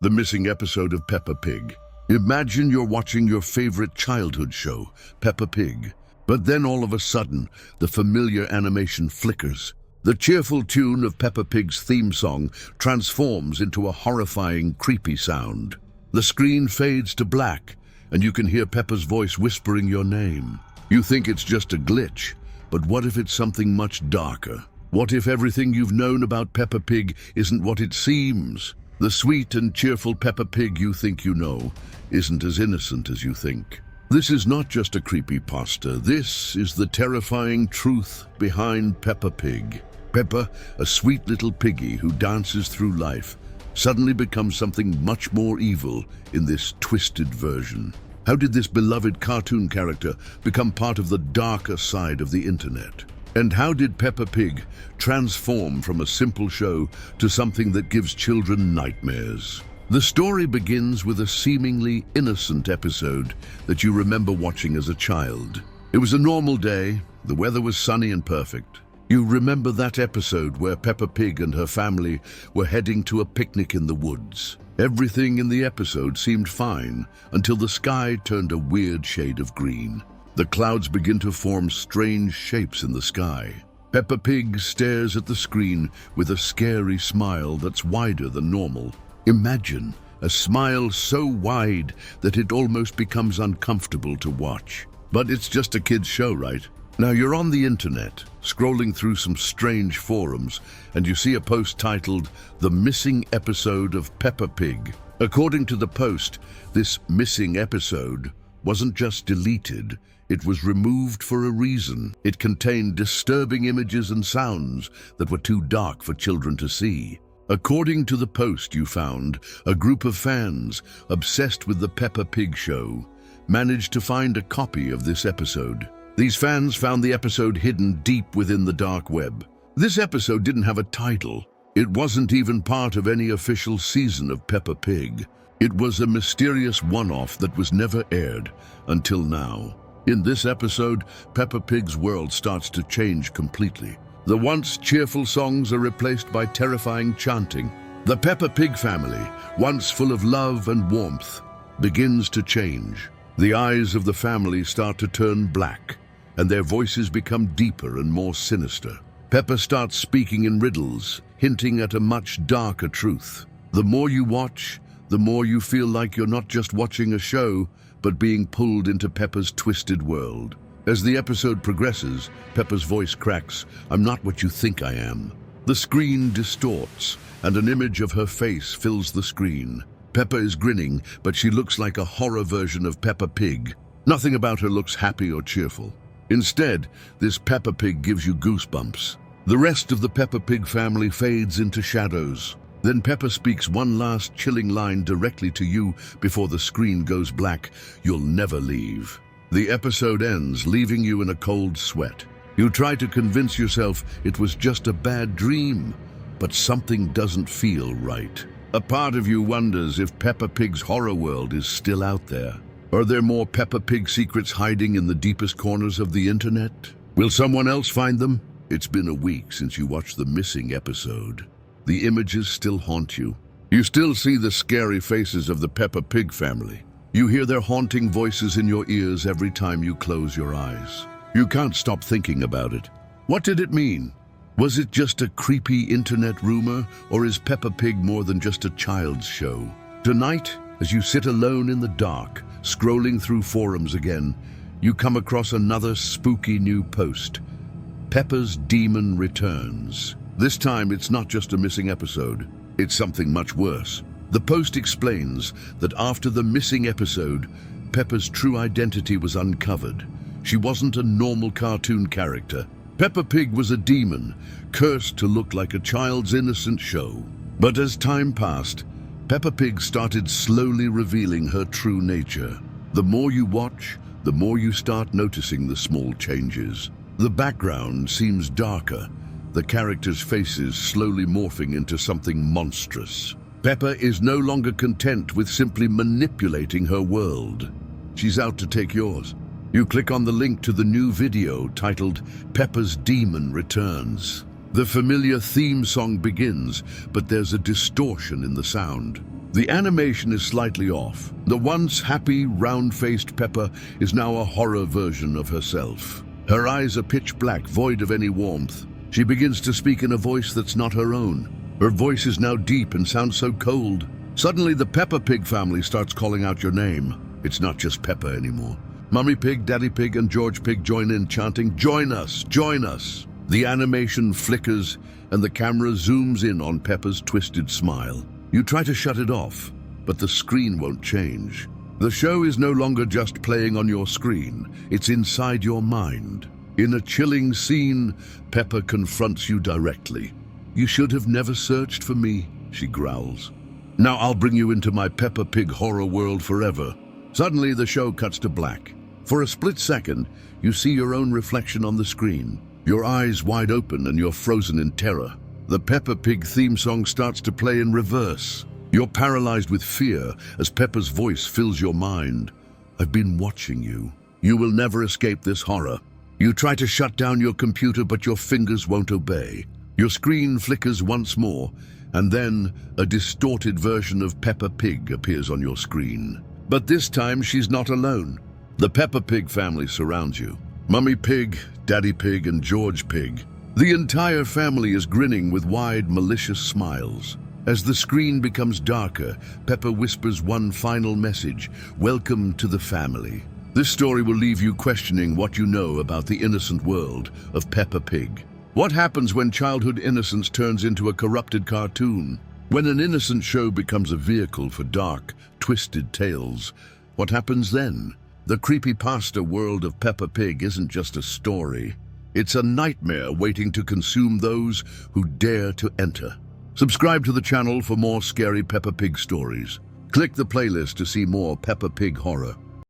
the missing episode of Peppa Pig. Imagine you're watching your favorite childhood show, Peppa Pig, but then all of a sudden, the familiar animation flickers. The cheerful tune of Peppa Pig's theme song transforms into a horrifying, creepy sound. The screen fades to black, and you can hear Peppa's voice whispering your name. You think it's just a glitch, but what if it's something much darker? What if everything you've known about Peppa Pig isn't what it seems? The sweet and cheerful Peppa Pig you think you know isn't as innocent as you think. This is not just a creepypasta. This is the terrifying truth behind Peppa Pig. Peppa, a sweet little piggy who dances through life, suddenly becomes something much more evil in this twisted version. How did this beloved cartoon character become part of the darker side of the internet? And how did Peppa Pig transform from a simple show to something that gives children nightmares? The story begins with a seemingly innocent episode that you remember watching as a child. It was a normal day, the weather was sunny and perfect. You remember that episode where Peppa Pig and her family were heading to a picnic in the woods. Everything in the episode seemed fine until the sky turned a weird shade of green. The clouds begin to form strange shapes in the sky. Peppa Pig stares at the screen with a scary smile that's wider than normal. Imagine a smile so wide that it almost becomes uncomfortable to watch. But it's just a kid's show, right? Now you're on the internet, scrolling through some strange forums, and you see a post titled, "The Missing Episode of Peppa Pig." According to the post, this missing episode wasn't just deleted, it was removed for a reason. It contained disturbing images and sounds that were too dark for children to see. According to the post you found, a group of fans obsessed with the Peppa Pig show managed to find a copy of this episode. These fans found the episode hidden deep within the dark web. This episode didn't have a title. It wasn't even part of any official season of Peppa Pig. It was a mysterious one-off that was never aired until now. In this episode, Peppa Pig's world starts to change completely. The once cheerful songs are replaced by terrifying chanting. The Peppa Pig family, once full of love and warmth, begins to change. The eyes of the family start to turn black, and their voices become deeper and more sinister. Peppa starts speaking in riddles, hinting at a much darker truth. The more you watch, the more you feel like you're not just watching a show, but being pulled into Peppa's twisted world. As the episode progresses, Peppa's voice cracks, "I'm not what you think I am." The screen distorts, and an image of her face fills the screen. Peppa is grinning, but she looks like a horror version of Peppa Pig. Nothing about her looks happy or cheerful. Instead, this Peppa Pig gives you goosebumps. The rest of the Peppa Pig family fades into shadows. Then Peppa speaks one last chilling line directly to you before the screen goes black. "You'll never leave." The episode ends, leaving you in a cold sweat. You try to convince yourself it was just a bad dream, but something doesn't feel right. A part of you wonders if Peppa Pig's horror world is still out there. Are there more Peppa Pig secrets hiding in the deepest corners of the internet? Will someone else find them? It's been a week since you watched the missing episode. The images still haunt you. You still see the scary faces of the Peppa Pig family. You hear their haunting voices in your ears every time you close your eyes. You can't stop thinking about it. What did it mean? Was it just a creepy internet rumor, or is Peppa Pig more than just a child's show? Tonight, as you sit alone in the dark, scrolling through forums again, you come across another spooky new post. Peppa's demon returns. This time, it's not just a missing episode. It's something much worse. The post explains that after the missing episode, Peppa's true identity was uncovered. She wasn't a normal cartoon character. Peppa Pig was a demon, cursed to look like a child's innocent show. But as time passed, Peppa Pig started slowly revealing her true nature. The more you watch, the more you start noticing the small changes. The background seems darker, the characters' faces slowly morphing into something monstrous. Peppa is no longer content with simply manipulating her world. She's out to take yours. You click on the link to the new video titled Peppa's Demon Returns. The familiar theme song begins, but there's a distortion in the sound. The animation is slightly off. The once happy, round-faced Peppa is now a horror version of herself. Her eyes are pitch black, void of any warmth. She begins to speak in a voice that's not her own. Her voice is now deep and sounds so cold. Suddenly, the Peppa Pig family starts calling out your name. It's not just Peppa anymore. Mummy Pig, Daddy Pig, and George Pig join in, chanting, "Join us! Join us!" The animation flickers, and the camera zooms in on Peppa's twisted smile. You try to shut it off, but the screen won't change. The show is no longer just playing on your screen, it's inside your mind. In a chilling scene, Peppa confronts you directly. "You should have never searched for me," she growls. "Now I'll bring you into my Peppa Pig horror world forever." Suddenly, the show cuts to black. For a split second, you see your own reflection on the screen. Your eyes wide open and you're frozen in terror. The Peppa Pig theme song starts to play in reverse. You're paralyzed with fear as Peppa's voice fills your mind. "I've been watching you. You will never escape this horror." You try to shut down your computer, but your fingers won't obey. Your screen flickers once more, and then a distorted version of Peppa Pig appears on your screen. But this time, she's not alone. The Peppa Pig family surrounds you. Mummy Pig, Daddy Pig, and George Pig. The entire family is grinning with wide, malicious smiles. As the screen becomes darker, Peppa whispers one final message: "Welcome to the family." This story will leave you questioning what you know about the innocent world of Peppa Pig. What happens when childhood innocence turns into a corrupted cartoon? When an innocent show becomes a vehicle for dark, twisted tales, what happens then? The creepypasta world of Peppa Pig isn't just a story. It's a nightmare waiting to consume those who dare to enter. Subscribe to the channel for more scary Peppa Pig stories. Click the playlist to see more Peppa Pig horror.